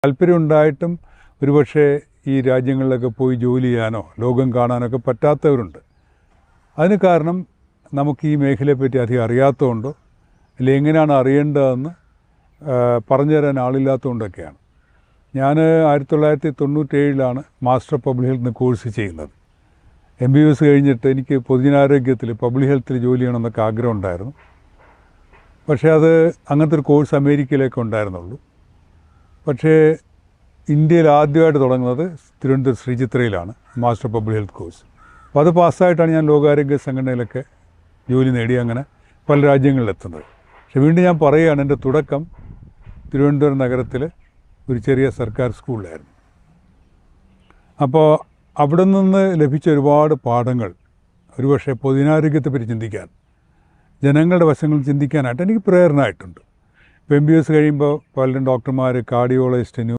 താല്പര്യമുണ്ടായിട്ടും ഒരുപക്ഷെ ഈ രാജ്യങ്ങളിലൊക്കെ പോയി ജോലി ചെയ്യാനോ ലോകം കാണാനൊക്കെ പറ്റാത്തവരുണ്ട്. അതിന് കാരണം നമുക്ക് ഈ മേഖലയെപ്പറ്റി അധികം അറിയാത്തതുകൊണ്ടോ അല്ലെങ്കിൽ എങ്ങനെയാണ് അറിയേണ്ടതെന്ന് പറഞ്ഞു തരാൻ ആളില്ലാത്തതുകൊണ്ടൊക്കെയാണ്. ഞാൻ 1997 മാസ്റ്റർ പബ്ലിക് ഹെൽത്ത് കോഴ്സ് ചെയ്യുന്നത്. MBBS കഴിഞ്ഞിട്ട് എനിക്ക് പൊതുജനാരോഗ്യത്തിൽ പബ്ലിക് ഹെൽത്തിൽ ജോലി ചെയ്യണമെന്നൊക്കെ ആഗ്രഹം ഉണ്ടായിരുന്നു. പക്ഷേ അത് അങ്ങനത്തെ ഒരു കോഴ്സ് അമേരിക്കയിലേക്ക് ഉണ്ടായിരുന്നുള്ളൂ. പക്ഷേ ഇന്ത്യയിൽ ആദ്യമായിട്ട് തുടങ്ങുന്നത് തിരുവനന്തപുരം ശ്രീചിത്രയിലാണ് മാസ്റ്റർ പബ്ലിക് ഹെൽത്ത് കോഴ്സ്. അപ്പോൾ അത് പാസ്സായിട്ടാണ് ഞാൻ ലോകാരോഗ്യ സംഘടനയിലൊക്കെ ജോലി നേടി അങ്ങനെ പല രാജ്യങ്ങളിലെത്തുന്നത്. പക്ഷേ വീണ്ടും ഞാൻ പറയുകയാണ്, എൻ്റെ തുടക്കം തിരുവനന്തപുരം നഗരത്തിൽ ഒരു ചെറിയ സർക്കാർ സ്കൂളിലായിരുന്നു. അപ്പോൾ അവിടെ നിന്ന് ലഭിച്ച ഒരുപാട് പാഠങ്ങൾ ഒരുപക്ഷെ പൊതുജനാരോഗ്യത്തെപ്പറ്റി ചിന്തിക്കാൻ, ജനങ്ങളുടെ വശങ്ങൾ ചിന്തിക്കാനായിട്ട് എനിക്ക് പ്രേരണയായിട്ടുണ്ട്. ഇപ്പോൾ MBBS കഴിയുമ്പോൾ പലരും ഡോക്ടർമാർ, കാർഡിയോളജിസ്റ്റ്,